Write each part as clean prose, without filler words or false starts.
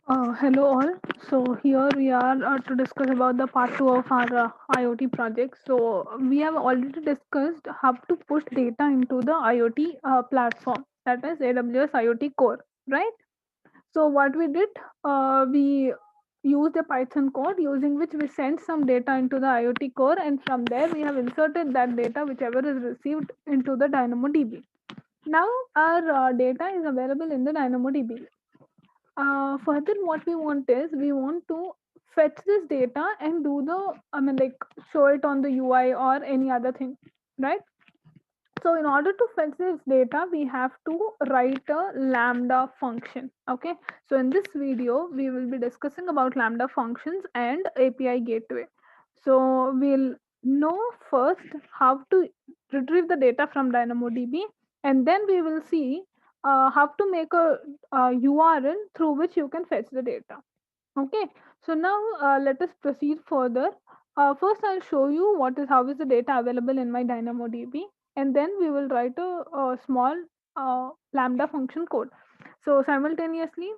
Hello all. So here we are to discuss about the part 2 of our IoT project. So we have already discussed how to push data into the IoT platform, that is AWS IoT Core, right? So what we did, we used a Python code using which we sent some data into the IoT Core, and from there we have inserted that data whichever is received into the DynamoDB. Now our data is available in the DynamoDB. Further, what we want is we want to fetch this data and do the, like show it on the UI or any other thing, right? So in order to fetch this data, we have to write a Lambda function. Okay. So in this video, we will be discussing about Lambda functions and API gateway. So we'll know first how to retrieve the data from DynamoDB, and then we will see how to make a URL through which you can fetch the data. Okay. So now let us proceed further. First, I'll show you how is the data available in my DynamoDB, and then we will write a small Lambda function code. So simultaneously,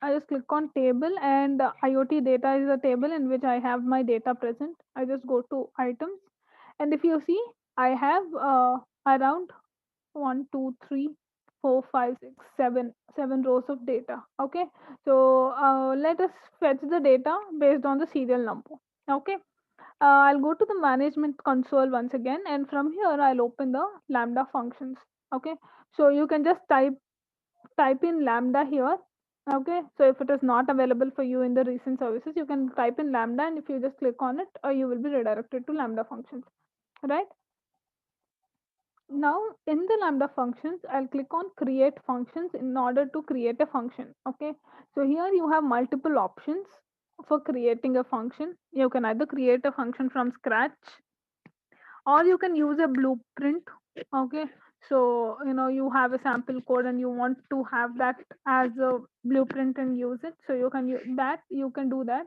I just click on table, and IoT data is a table in which I have my data present. I just go to items, and if you see, I have around 1, 2, 3, 4, 5, 6, 7 rows of data. Okay, so let us fetch the data based on the serial number. Okay, I'll go to the management console once again, and from here I'll open the Lambda functions. Okay, so you can just type in Lambda here. Okay, so if it is not available for you in the recent services, you can type in Lambda, and if you just click on it, you will be redirected to Lambda functions, right? Now in the Lambda functions, I'll click on create functions in order to create a function. Okay, so here you have multiple options for creating a function. You can either create a function from scratch, or you can use a blueprint. Okay, so you have a sample code and you want to have that as a blueprint and use it, so you can use that, you can do that,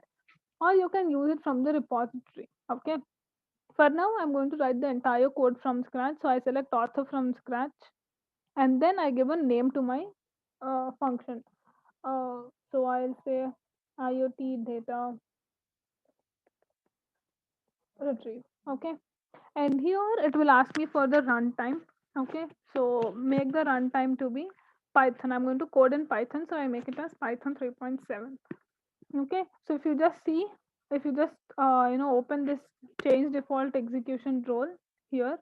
or you can use it from the repository. Okay, for now I'm going to write the entire code from scratch, so I select author from scratch, and then I give a name to my function. So I'll say IoT data retrieve. Okay, and here it will ask me for the runtime. Okay, so make the runtime to be Python. I'm going to code in Python, so I make it as Python 3.7. Okay, so if you just see, if you just open this change default execution role here,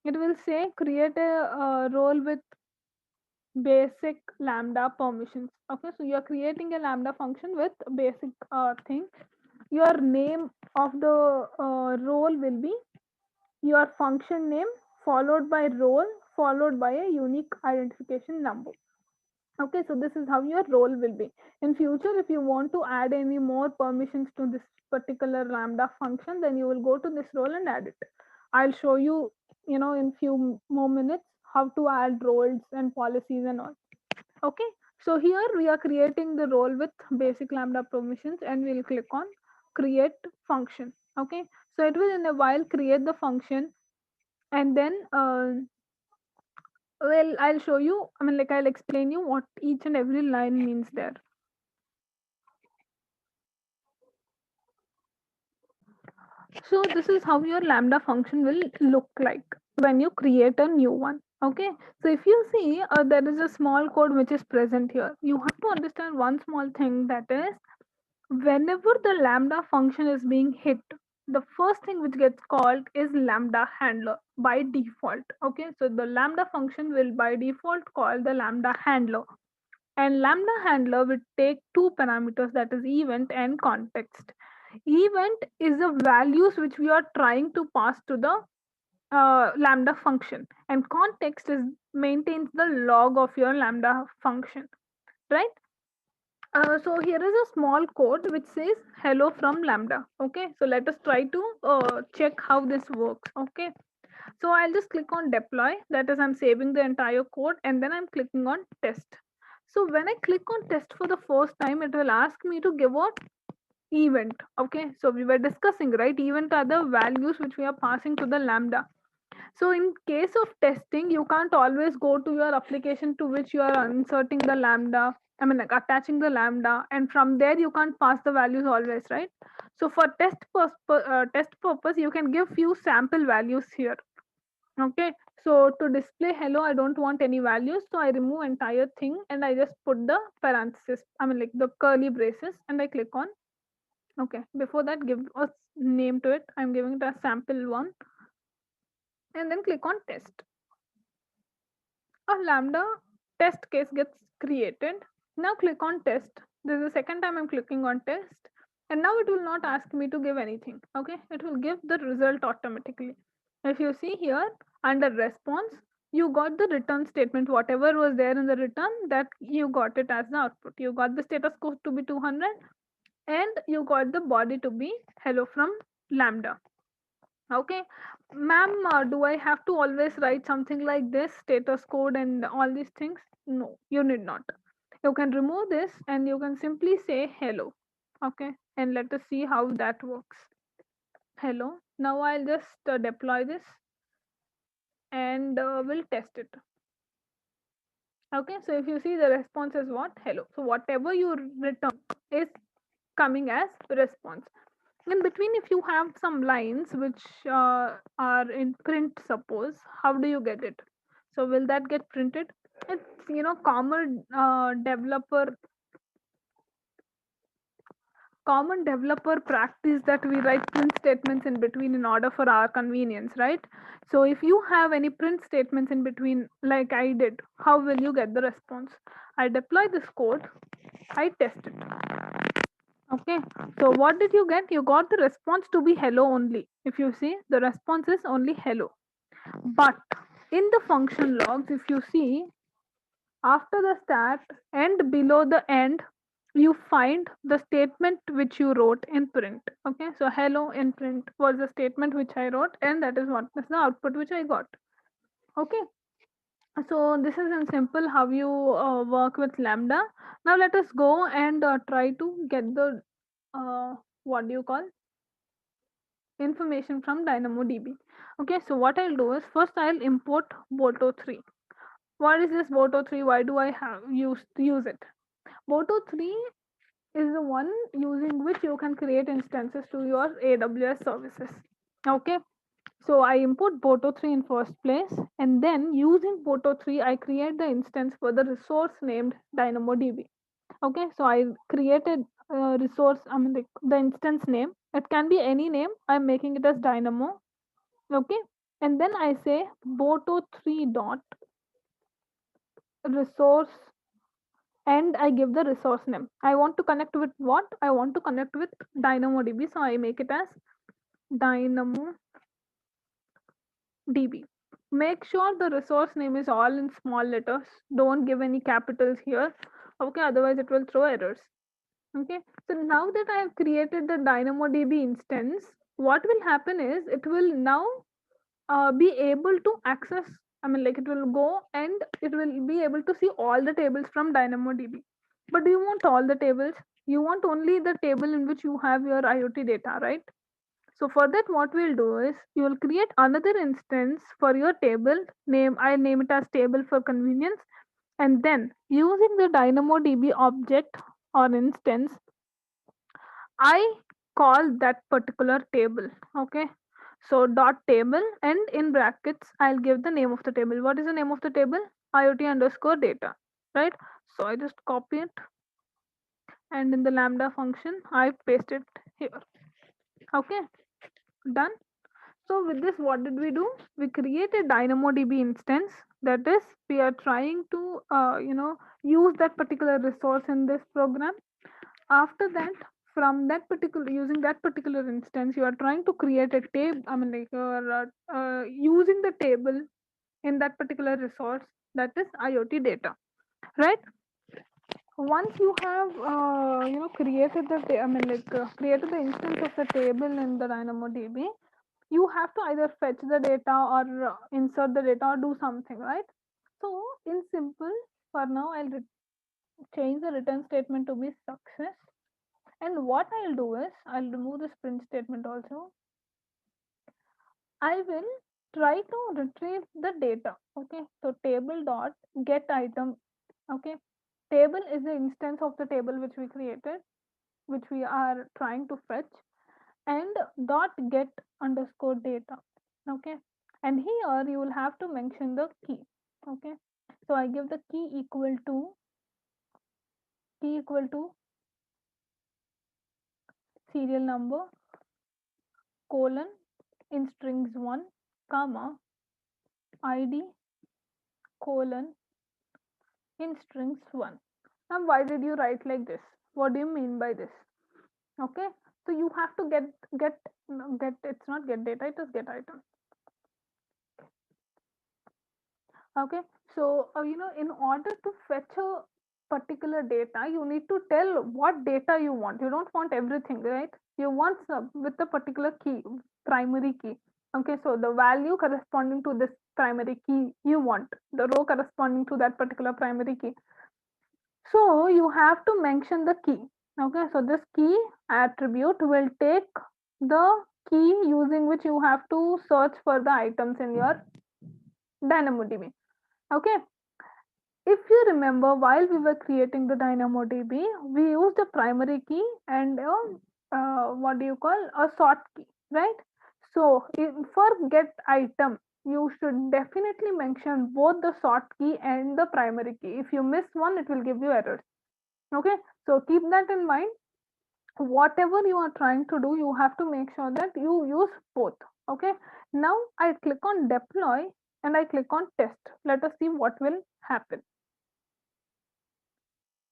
it will say create a role with basic Lambda permissions. Okay, so you're creating a Lambda function with basic thing. Your name of the role will be your function name followed by role followed by a unique identification number. Okay, so this is how your role will be. In future, if you want to add any more permissions to this particular Lambda function, then you will go to this role and add it. I'll show you, in few more minutes how to add roles and policies and all. Okay, so here we are creating the role with basic Lambda permissions, and we'll click on create function. Okay, so it will in a while create the function, and then well, I'll show you, like I'll explain you what each and every line means there. So this is how your Lambda function will look like when you create a new one. Okay, so if you see, there is a small code which is present here. You have to understand one small thing, that is, whenever the Lambda function is being hit, the first thing which gets called is Lambda handler by default. Okay, so the Lambda function will by default call the Lambda handler, and Lambda handler will take two parameters, that is event and context. Event is the values which we are trying to pass to the Lambda function, and context is maintains the log of your Lambda function, right? So here is a small code which says hello from Lambda. Okay, so let us try to check how this works. Okay, so I'll just click on deploy, that is I'm saving the entire code, and then I'm clicking on test. So when I click on test for the first time, it will ask me to give what event. Okay, so we were discussing, right, event are the values which we are passing to the Lambda. So in case of testing, you can't always go to your application to which you are inserting the Lambda I mean, like attaching the lambda, and from there you can't pass the values always, right? So for test purpose, you can give few sample values here. Okay, so to display hello, I don't want any values, so I remove entire thing and I just put the parenthesis. I mean, like the curly braces, and I click on okay. Before that, give a name to it. I'm giving it a sample one, and then click on test. A lambda test case gets created. Now click on test. This is the second time I'm clicking on test, and now it will not ask me to give anything. Okay, it will give the result automatically. If you see here under response, you got the return statement, whatever was there in the return, that you got it as the output. You got the status code to be 200, and you got the body to be hello from lambda. Okay, ma'am, do I have to always write something like this, status code and all these things? No, you need not. You can remove this and you can simply say hello. Okay, and let us see how that works. Hello. Now I'll just deploy this and we'll test it. Okay, so if you see the response is what? Hello. So whatever you return is coming as response. In between, if you have some lines which are in print, suppose, how do you get it? So will that get printed? It's common developer practice that we write print statements in between in order for our convenience, right? So if you have any print statements in between like I did, how will you get the response? I deploy this code, I test it. Okay, so what did you get? You got the response to be hello only. If you see, the response is only hello. But in the function logs, if you see, after the stat and below the end, you find the statement which you wrote in print. Okay, so hello in print was the statement which I wrote, and that is what is the output which I got. Okay, so this is in simple how you work with lambda. Now let us go and try to get the what do you call information from DynamoDB. Okay, so what I'll do is first I'll import Boto3. What is this Boto3? Why do I have use it? Boto3 is the one using which you can create instances to your AWS services. Okay, so I import Boto3 in first place, and then using Boto3, I create the instance for the resource named DynamoDB. Okay, so I created a resource, I mean the instance name. It can be any name. I'm making it as Dynamo. Okay, and then I say Boto3 dot resource, and I give the resource name. I want to connect with what? I want to connect with DynamoDB, so I make it as DynamoDB. Make sure the resource name is all in small letters. Don't give any capitals here. Okay, otherwise it will throw errors. Okay, so now that I have created the DynamoDB instance, what will happen is it will now be able to access, I mean, like it will go and it will be able to see all the tables from DynamoDB. But do you want all the tables? You want only the table in which you have your IoT data, right? So for that, what we'll do is you will create another instance for your table name. I name it as table for convenience. And then using the DynamoDB object or instance, I call that particular table. Okay. So dot table, and in brackets, I'll give the name of the table. What is the name of the table? IoT underscore data. Right. So I just copy it, and in the lambda function, I paste it here. Okay. Done. So with this, what did we do? We created DynamoDB instance. That is, we are trying to use that particular resource in this program. After that, from that particular using that particular instance, you are trying to create a table. I mean, like you're using the table in that particular resource, that is IoT data, right? Once you have created created the instance of the table in the DynamoDB, you have to either fetch the data or insert the data or do something, right? So in simple, for now I'll change the return statement to be success, and what I'll do is I'll remove this print statement also. I will try to retrieve the data. Okay, so table dot get item. Okay, Table is the instance of the table which we created, which we are trying to fetch, and dot get underscore data. Okay, and here you will have to mention the key. Okay, so I give the key equal to serial number colon in strings 1 comma id colon in strings 1. Now why did you write like this? What do you mean by this? Okay, so you have to get no, get, it's not get data, it is get item. Okay, so in order to fetch a particular data, you need to tell what data you want. You don't want everything, right? You want some with a particular key, primary key. Okay, so the value corresponding to this primary key you want, the row corresponding to that particular primary key. So you have to mention the key. Okay, so this key attribute will take the key using which you have to search for the items in your DynamoDB. Okay, if you remember, while we were creating the DynamoDB, we used a primary key and what do you call a sort key, right? So for get item, you should definitely mention both the sort key and the primary key. If you miss one, it will give you errors. Okay, so keep that in mind. Whatever you are trying to do, you have to make sure that you use both. Okay, now I click on deploy and I click on test. Let us see what will happen.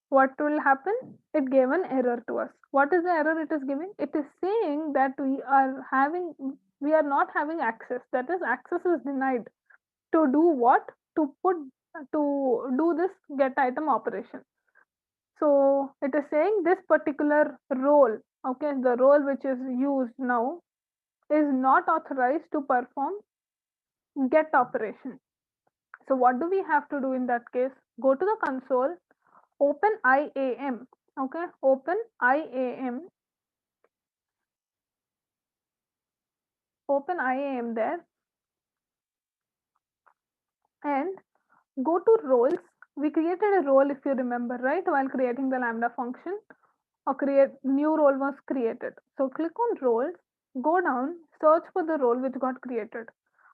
What will happen? It gave an error to us. What is the error it is giving? It is saying that we are not having access. That is, access is denied to do what? To do this get item operation. So it is saying this particular role, okay, the role which is used now is not authorized to perform get operation. So what do we have to do in that case? Go to the console, open IAM, okay, open IAM there, and go to roles. We created a role, if you remember, right, while creating the Lambda function. A create new role was created. So click on roles, go down, search for the role which got created.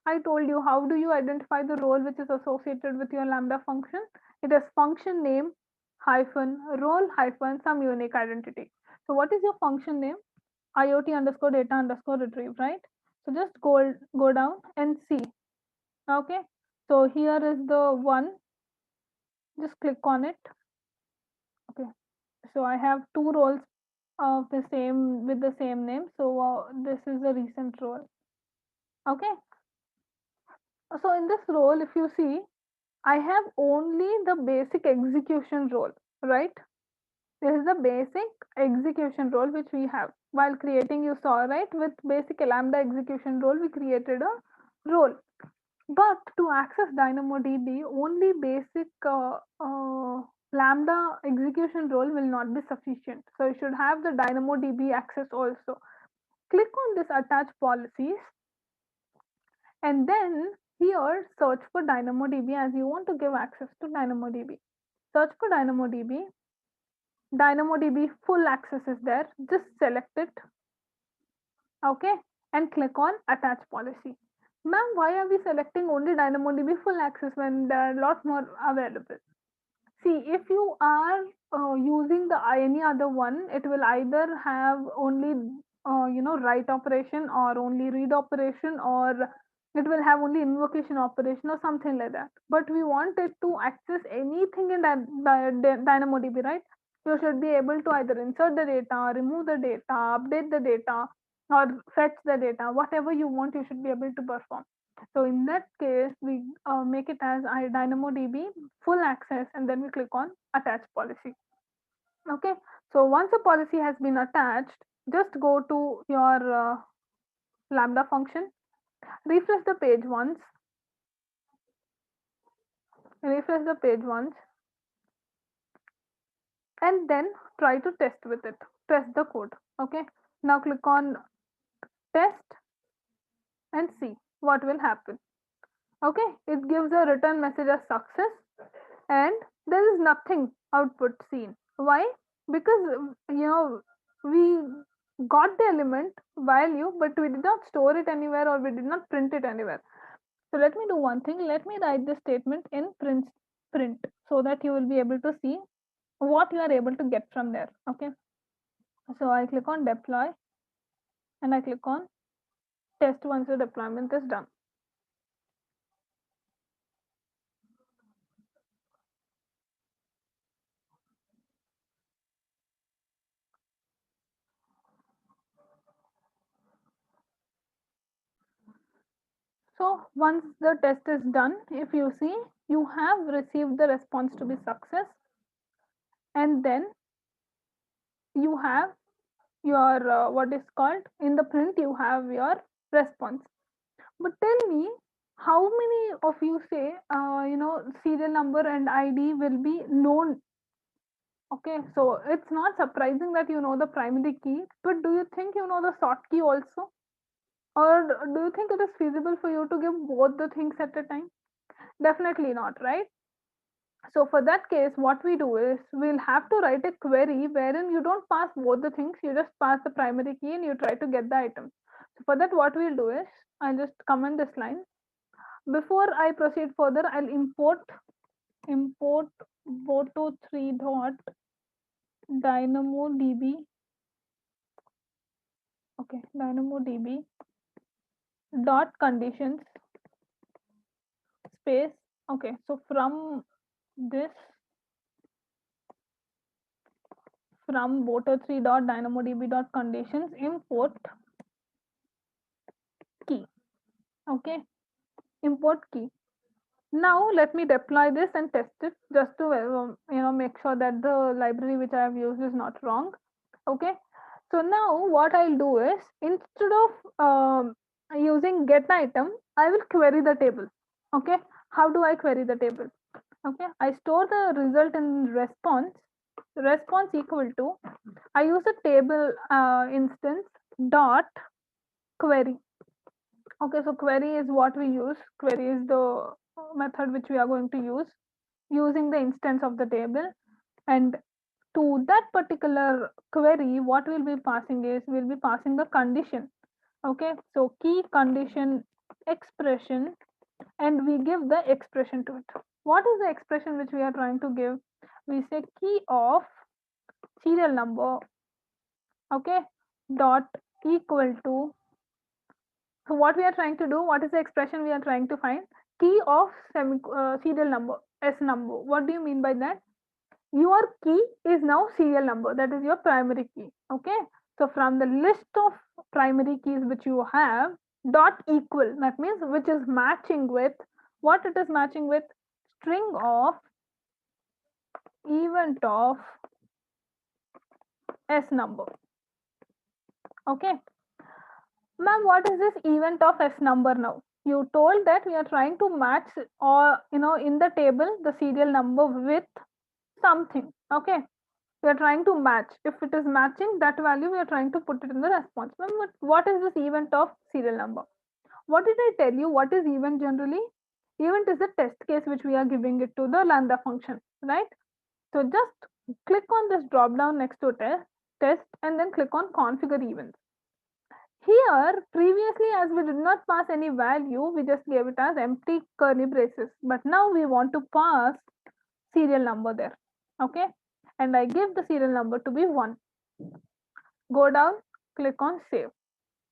I told you how do you identify the role which is associated with your Lambda function. It is function name hyphen role hyphen some unique identity. So what is your function name? IoT underscore data underscore retrieve, right? So just go down and see. Okay, so here is the one, just click on it. Okay, so I have two roles of the same with the same name, so this is the recent role. Okay, so in this role, if you see, I have only the basic execution role, right? This is the basic execution role which we have while creating. You saw, right, with basic lambda execution role we created a role. But to access DynamoDB, only basic Lambda execution role will not be sufficient. So you should have the DynamoDB access also. Click on this attach policies and then here search for DynamoDB as you want to give access to DynamoDB. Search for DynamoDB. DynamoDB full access is there. Just select it. Okay, and click on attach policy. Ma'am, why are we selecting only DynamoDB full access when there are a lot more available? See, if you are using the any other one, it will either have only write operation or only read operation, or it will have only invocation operation or something like that. But we want it to access anything in DynamoDB, right? You should be able to either insert the data, remove the data, update the data, or fetch the data. Whatever you want, you should be able to perform. So in that case, we make it as DynamoDB full access and then we click on attach policy. Okay, so once a policy has been attached, just go to your Lambda function, refresh the page once, refresh the page once, and then try to test with it. Test the code. Okay, now click on test and see what will happen. Okay, it gives a return message as success and there is nothing output seen. Why? Because we got the element value, but we did not store it anywhere, or we did not print it anywhere. So let me do one thing. Let me write this statement in print so that you will be able to see what you are able to get from there. Okay. So I click on deploy and I click on test once the deployment is done. So once the test is done, if you see, you have received the response to be success, and then you have your what is called in the print, you have your response. But tell me, how many of you say serial number and ID will be known? Okay, so it's not surprising that you know the primary key, but do you think you know the sort key also? Or do you think it is feasible for you to give both the things at a time? Definitely not, right? So for that case, what we do is we'll have to write a query wherein you don't pass both the things, you just pass the primary key and you try to get the item. So for that, what we'll do is I'll just comment this line. Before I proceed further, I'll import Voto3 dot DynamoDB. Okay, DynamoDB dot conditions space. Okay, so this from Voto3 dot DynamoDB dot conditions import key. Okay, import key. Now let me deploy this and test it just to make sure that the library which I have used is not wrong. Okay, so now what I'll do is, instead of using get item, I will query the table. Okay, how do I query the table? Okay, I store the result in response equal to, I use a table instance dot query. Okay, so query is what we use. Query is the method which we are going to use using the instance of the table. And to that particular query, what we'll be passing is, we'll be passing the condition. Okay, so key condition expression, and we give the expression to it. What is the expression which we are trying to give? We say key of serial number, okay, dot equal to. So what we are trying to do, what is the expression we are trying to find? Key of serial number, S number. What do you mean by that? Your key is now serial number, that is your primary key. Okay, so from the list of primary keys which you have, dot equal, that means which is matching with, what it is matching with? String of event of S number. Okay, ma'am, what is this event of S number now? You told that we are trying to match, or in the table, the serial number with something. Okay, we are trying to match. If it is matching that value, we are trying to put it in the response. But what is this event of serial number? What did I tell you? What is event generally? Event is a test case which we are giving it to the lambda function, right? So just click on this drop down next to test, and then click on configure events. Here, previously, as we did not pass any value, we just gave it as empty curly braces. But now we want to pass serial number there. Okay, and I give the serial number to be 1. Go down, click on save.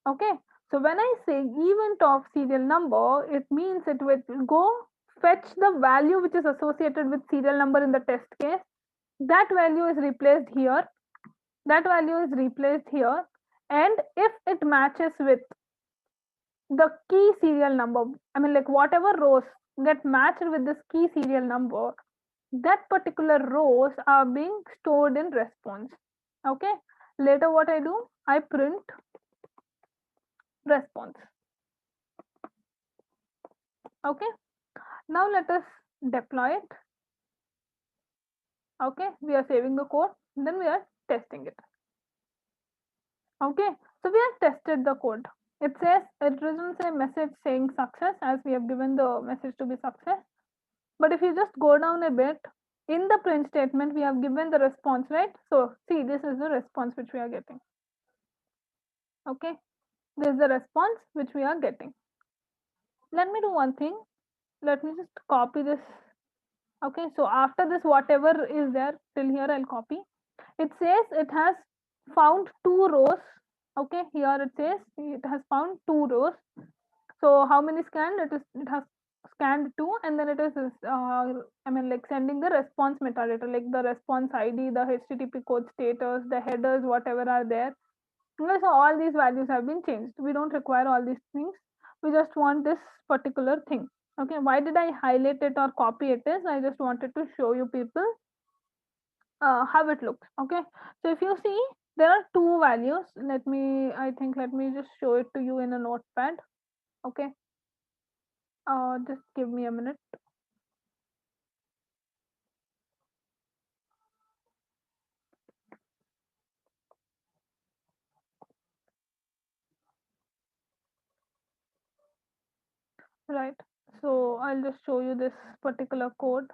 Okay, so when I say event of serial number, it means it will go fetch the value which is associated with serial number in the test case. That value is replaced here. That value is replaced here. And if it matches with the key serial number, I mean, like whatever rows get matched with this key serial number, that particular rows are being stored in response. Okay, later what I do, I print response. Okay, now let us deploy it. Okay, we are saving the code, then we are testing it. Okay, so we have tested the code. It says, it returns a message saying success, as we have given the message to be success. But if you just go down a bit, In the print statement, we have given the response, right? So see, this is the response which we are getting. Okay, this is the response which we are getting. Let me do one thing. Let me just copy this. Okay, so after this, whatever is there till here, I'll copy. It says it has found two rows. Okay, here it says it has found two rows. So how many scanned? It has scanned two, and then it is I mean, like, sending the response metadata, like the response ID, the HTTP code status, the headers, whatever are there. Okay, so all these values have been changed. We don't require all these things. We just want this particular thing. Okay, why did I highlight it or copy it? Is I just wanted to show you people how it looks. Okay, so if you see, there are two values. Let me just show it to you in a notepad. Okay, just give me a minute. Right, so I'll just show you this particular code.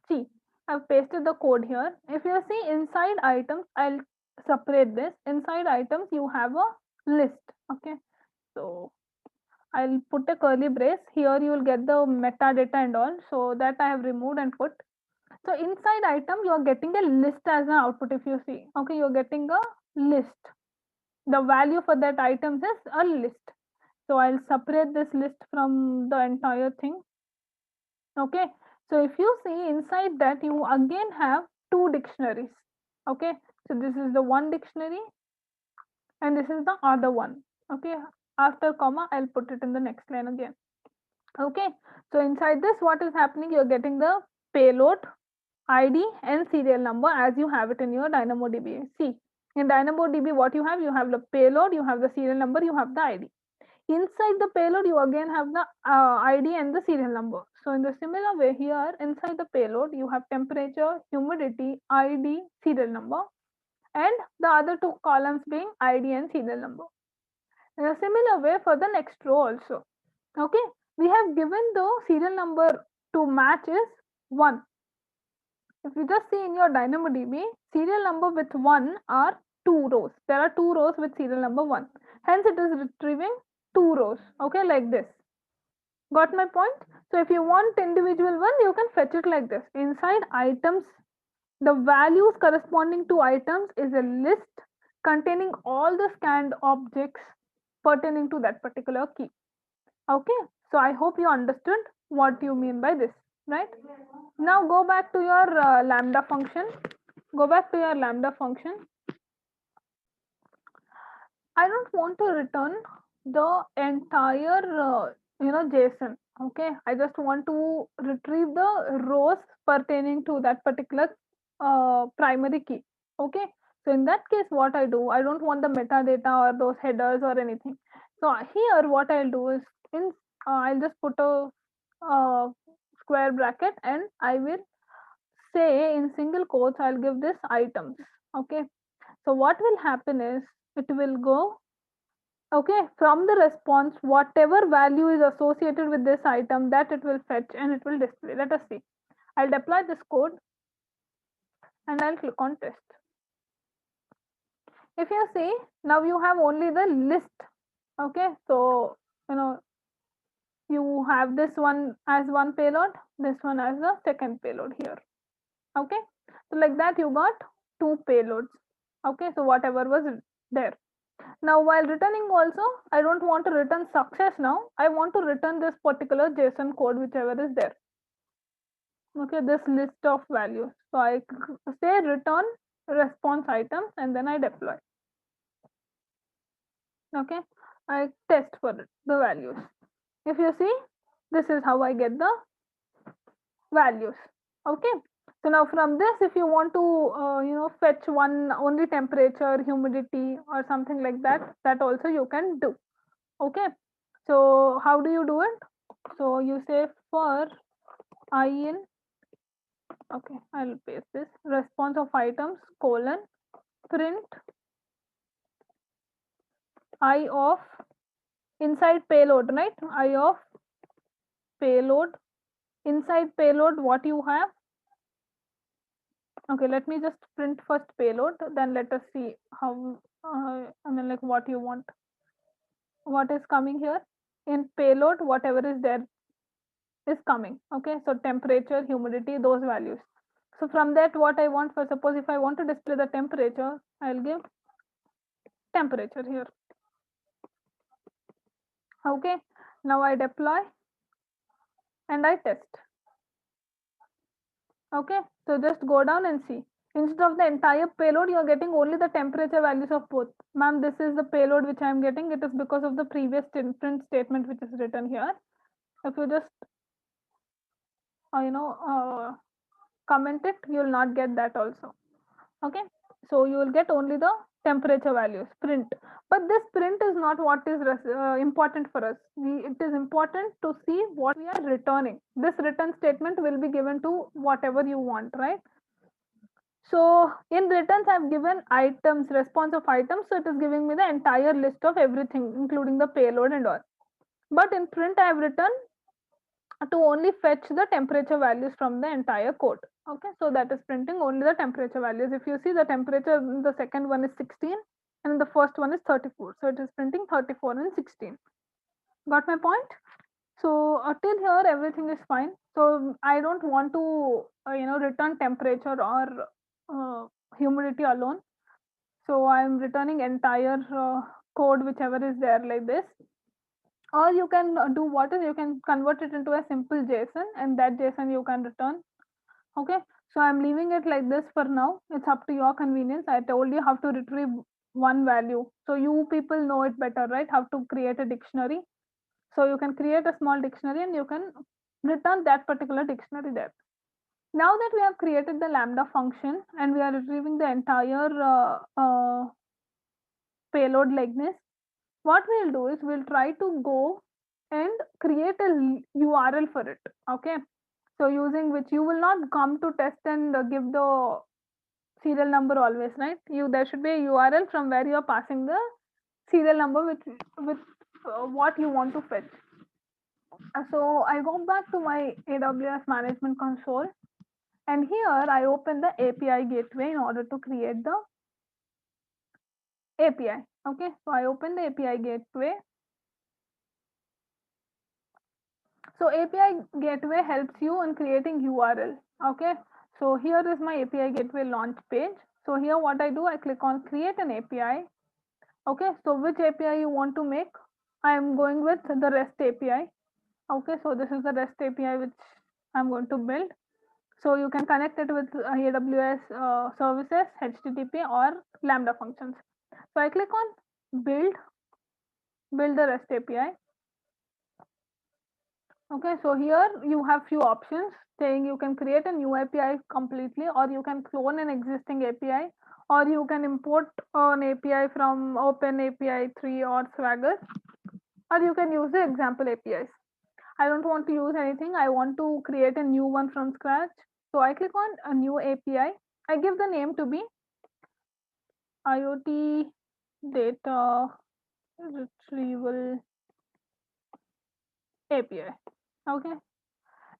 See, I've pasted the code here. If you see inside items, I'll separate this. Inside items, you have a list. Okay, so I'll put a curly brace. Here you will get the metadata and all. So that I have removed and put. So inside item, you are getting a list as an output. If you see, okay, you're getting a list. The value for that items is a list. So I'll separate this list from the entire thing. Okay, so if you see inside that, you again have two dictionaries. Okay, so this is the one dictionary and this is the other one. Okay, after comma, I'll put it in the next line again. Okay, so inside this, what is happening? You're getting the payload ID and serial number as you have it in your DynamoDB. See, in DynamoDB, what you have the payload, you have the serial number, you have the ID. Inside the payload, you again have the ID and the serial number. So in the similar way here, inside the payload, you have temperature, humidity, ID, serial number, and the other two columns being ID and serial number. In a similar way for the next row also. Okay, we have given the serial number to match is 1. If you just see in your DynamoDB, serial number with 1 are 2 rows. There are 2 rows with serial number 1. Hence, it is retrieving 2 rows. Okay, like this. Got my point? So, if you want individual one, you can fetch it like this. Inside items, the values corresponding to items is a list containing all the scanned objects pertaining to that particular key. Okay, so I hope you understood what you mean by this, right? Now go back to your lambda function. Go back to your lambda function. I don't want to return the entire JSON. Okay, I just want to retrieve the rows pertaining to that particular primary key. Okay, so in that case, what I do, I don't want the metadata or those headers or anything. So here, what I'll do is I'll just put a square bracket and I will say in single quotes, I'll give this items. Okay, so what will happen is it will go, okay, from the response, whatever value is associated with this item, that it will fetch and it will display. Let us see. I'll deploy this code and I'll click on test. If you see, now you have only the list. Okay, so you have this one as one payload, this one as the second payload here. Okay, so like that you got two payloads. Okay, so whatever was there. Now while returning also, I don't want to return success now. I want to return this particular JSON code whichever is there. Okay, this list of values. So I say return response items and then I deploy. Okay, I test for it, the values. If you see, this is how I get the values. Okay, so now from this, if you want to fetch one only temperature, humidity or something like that, that also you can do. Okay, so how do you do it? So you say for I in, okay, I'll paste this, response of items colon print I of inside payload, right? I of payload. Inside payload, what you have? Okay, let me just print first payload, then let us see how, like what you want. What is coming here? In payload, whatever is there is coming. Okay, so temperature, humidity, those values. So from that, what I want, for suppose if I want to display the temperature, I'll give temperature here. Okay, now I deploy and I test. Okay, so just go down and see. Instead of the entire payload, you are getting only the temperature values of both. Ma'am, this is the payload which I am getting. It is because of the previous print statement which is written here. If you just, comment it, you will not get that also. Okay, so you will get only the temperature values print, but this print is not what is important for us. It is important to see what we are returning. This return statement will be given to whatever you want, right? So in returns I've given items, response of items, so it is giving me the entire list of everything including the payload and all. But in print I have written to only fetch the temperature values from the entire code. Okay, so that is printing only the temperature values. If you see, the temperature in the second one is 16 and the first one is 34, so it is printing 34 and 16. Got my point? So till here everything is fine. So I don't want to return temperature or humidity alone. So I'm returning entire code whichever is there like this. Or you can do what is, you can convert it into a simple JSON, and that JSON you can return. Okay, so I'm leaving it like this for now. It's up to your convenience. I told you how to retrieve one value, so you people know it better, right? How to create a dictionary. So you can create a small dictionary and you can return that particular dictionary there. Now that we have created the lambda function and we are retrieving the entire payload like this, what we'll do is we'll try to go and create a URL for it. Okay, so using which you will not come to test and give the serial number always, right? There should be a URL from where you are passing the serial number with what you want to fetch. So I go back to my AWS management console, and here I open the API gateway in order to create the API. Okay, so I open the API gateway. So API gateway helps you in creating URL. Okay, so here is my API gateway launch page. So here what I do, I click on create an API. Okay, so which API you want to make? I am going with the REST API. Okay, so this is the REST API which I'm going to build. So you can connect it with AWS services, HTTP or Lambda functions. So I click on build the REST API. Okay, so here you have few options saying you can create a new API completely, or you can clone an existing API, or you can import an API from OpenAPI 3 or Swagger, or you can use the example APIs. I don't want to use anything. I want to create a new one from scratch. So I click on a new API. I give the name to be IoT Data Retrieval API. Okay.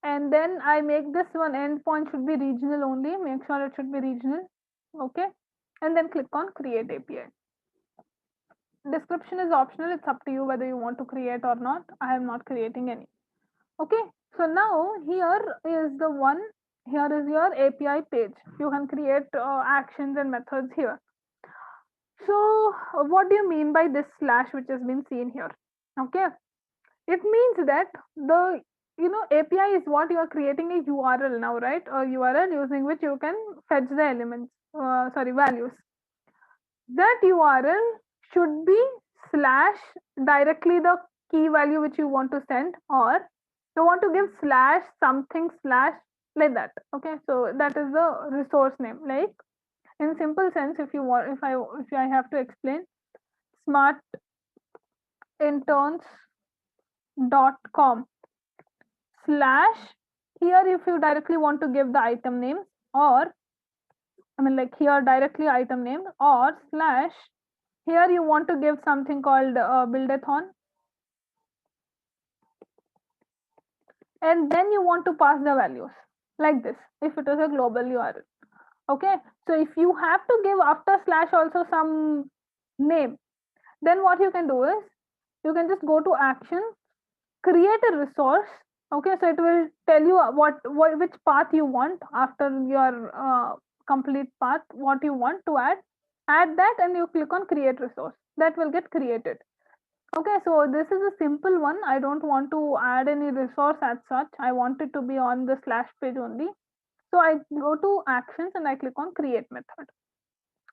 And then I make this one endpoint should be regional only. Make sure it should be regional. Okay. And then click on create API. Description is optional. It's up to you whether you want to create or not. I am not creating any. Okay. So now here is the one. Here is your API page. You can create actions and methods here. So what do you mean by this slash which has been seen here? Okay. It means that the API is what you are creating a URL now, right? A URL using which you can fetch the elements, values. That URL should be slash directly the key value which you want to send, or you want to give slash something slash like that. Okay, so that is the resource name. Like in simple sense, if you want, if I have to explain, smartinterns.com slash, here if you directly want to give the item name, or like here directly item name, or slash here you want to give something called buildathon. and then you want to pass the values like this if it is a global URL. Okay, so if you have to give after slash also some name, then what you can do is you can just go to action, create a resource. Okay, so it will tell you what which path you want after your complete path, what you want to add that, and you click on create resource, that will get created. Okay, so this is a simple one. I don't want to add any resource as such. I want it to be on the slash page only. So I go to actions and I click on create method.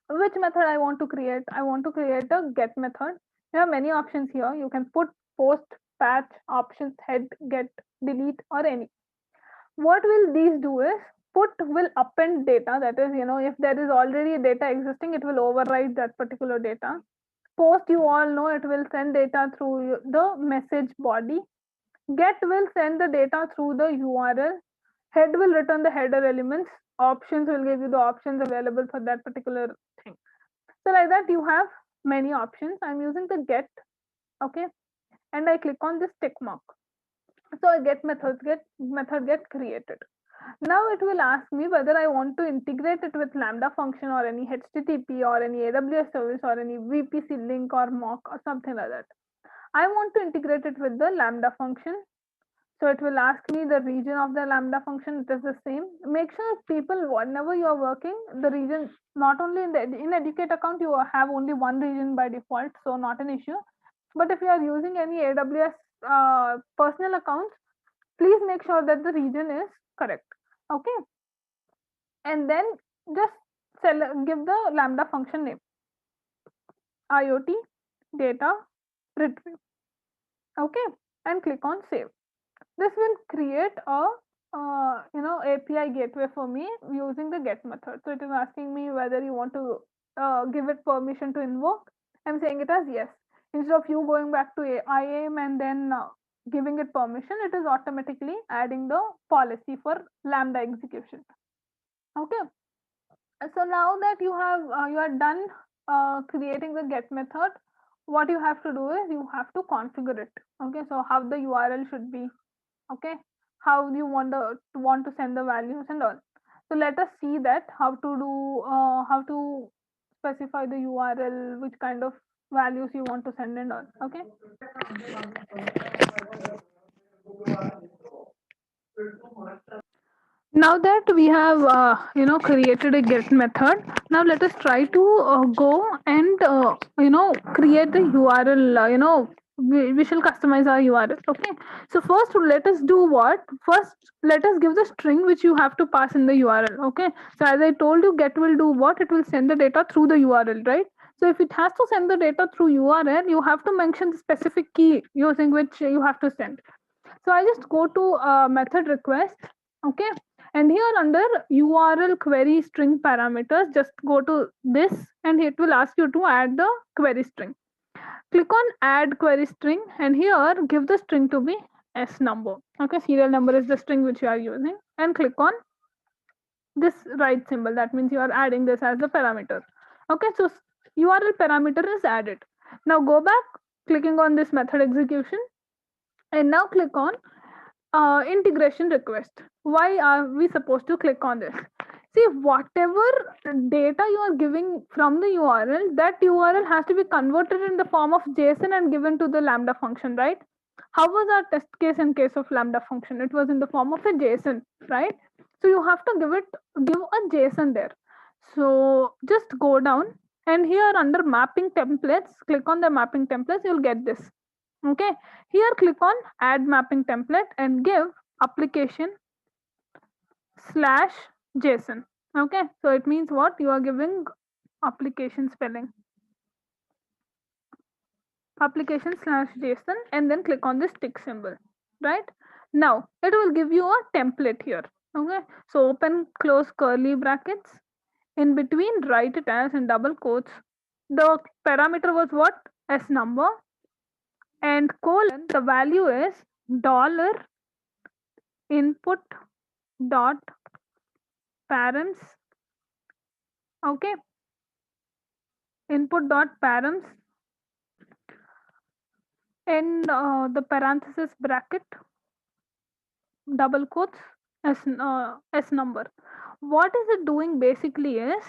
Which method I want to create? I want to create a get method. There are many options here. You can put, post, patch, options, head, get, delete, or any. What will these do is put will append data. That is, if there is already data existing, it will override that particular data. Post, you all know, it will send data through the message body. Get will send the data through the URL. Head will return the header elements. Options will give you the options available for that particular thing. So like that, you have many options. I'm using the get, okay, and I click on this tick mark. So I method get created. Now it will ask me whether I want to integrate it with Lambda function or any HTTP or any AWS service or any VPC link or mock or something like that. I want to integrate it with the Lambda function. So it will ask me the region of the Lambda function. It is the same. Make sure people, whenever you are working, the region, not only in educate account, you have only one region by default, so not an issue. But if you are using any AWS personal accounts, please make sure that the region is correct. Okay, and then just give the Lambda function name, IoT data retrieve. Okay, and click on save. This will create a API gateway for me using the get method. So it is asking me whether you want to give it permission to invoke. I'm saying it as yes. Instead of you going back to IAM and then giving it permission, it is automatically adding the policy for Lambda execution. Okay. So now that you are done creating the get method, what you have to do is you have to configure it. Okay. So how the URL should be, okay, how you want to send the values and all. So let us see that how to specify the URL, which kind of values you want to send and all. Okay, now that we have created a get method, now let us try to go and create the URL. We shall customize our URL. Okay, so first let us do what? First let us give the string which you have to pass in the URL. Okay, so as I told you, get will do what? It will send the data through the URL, right? So if it has to send the data through URL, you have to mention the specific key using which you have to send. So I just go to method request. Okay, and here under URL query string parameters, just go to this and it will ask you to add the query string. Click on add query string and here give the string to be s number. Okay, serial number is the string which you are using, and click on this right symbol. That means you are adding this as a parameter. Okay, so URL parameter is added. Now go back, clicking on this method execution, and now click on integration request. Why are we supposed to click on this? See, whatever data you are giving from the URL, that URL has to be converted in the form of JSON and given to the Lambda function, right? How was our test case in case of Lambda function? It was in the form of a JSON, right? So you have to give a JSON there. So just go down and here under mapping templates, click on the mapping templates, you'll get this. Okay, here click on add mapping template and give application slash JSON. Okay, so it means what? You are giving application spelling, application slash JSON, and then click on this tick symbol, right? Now it will give you a template here. Okay, so open close curly brackets, in between write it as in double quotes. The parameter was what? S number, and colon, the value is dollar input dot params. Okay, input dot params, and the parenthesis bracket double quotes s number. What is it doing basically is,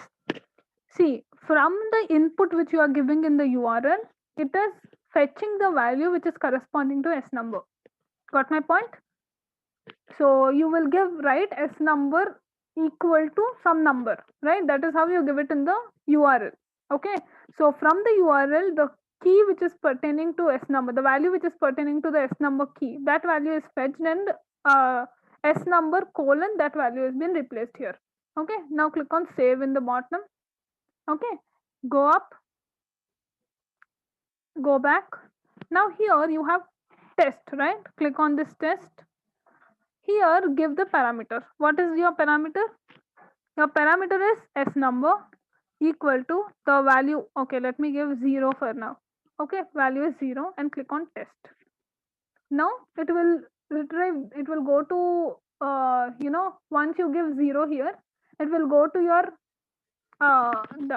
see, from the input which you are giving in the URL, it is fetching the value which is corresponding to s number. Got my point? So you will give, right, s number equal to some number, right? That is how you give it in the URL. Okay. So from the URL, the key which is pertaining to s number, the value which is pertaining to the s number key, that value is fetched, and s number colon, that value has been replaced here. Okay. Now click on save in the bottom. Okay. Go up, go back. Now here you have test, right? Click on this test. Here give the parameter. What is your parameter? Your parameter is s number equal to the value. Okay, let me give 0 for now. Okay, value is 0 and click on test. Now it will retrieve, it will go to, once you give 0 here, it will go to your,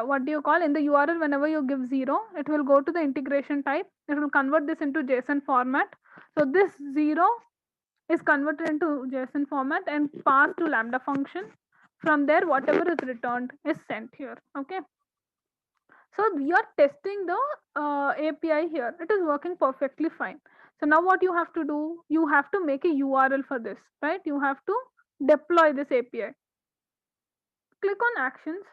what do you call, in the URL, whenever you give 0, it will go to the integration type. It will convert this into JSON format. So this 0 is converted into JSON format and passed to Lambda function. From there, whatever is returned is sent here. Okay. So you are testing the API here. It is working perfectly fine. So now what you have to do, you have to make a URL for this, right? You have to deploy this API. Click on actions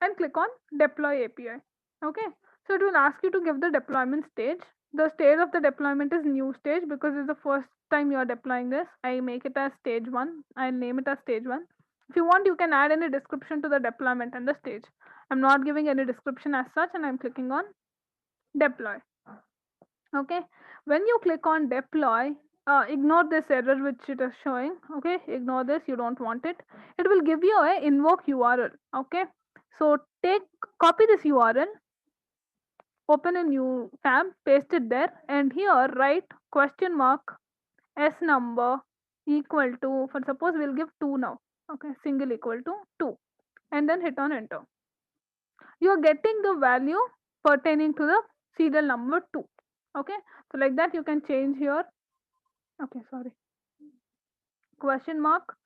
and click on deploy API. Okay. So it will ask you to give the deployment stage. The stage of the deployment is new stage because it's the first time you are deploying this. I make it as stage 1. I'll name it as stage 1. If you want, you can add any description to the deployment and the stage. I'm not giving any description as such, and I'm clicking on deploy. Okay. When you click on deploy, ignore this error which it is showing. Okay. Ignore this. You don't want it. It will give you a invoke URL. Okay. So copy this URL, open a new tab, paste it there, and here write question mark s number equal to, for suppose we'll give 2 now. Okay, single equal to 2, and then hit on enter. You are getting the value pertaining to the serial number 2. Okay, so like that you can change here. Okay, sorry. Question mark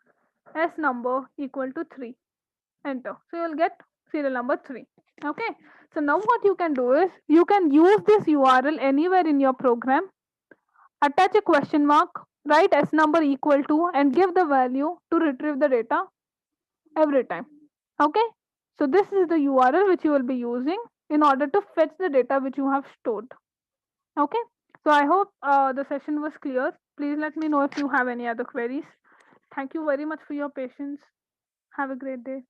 s number equal to 3, enter. So you'll get serial number 3. Okay, so now what you can do is, you can use this URL anywhere in your program, attach a question mark, write s number equal to, and give the value to retrieve the data every time. Okay, so this is the URL which you will be using in order to fetch the data which you have stored. Okay, so I hope the session was clear. Please let me know if you have any other queries. Thank you very much for your patience. Have a great day.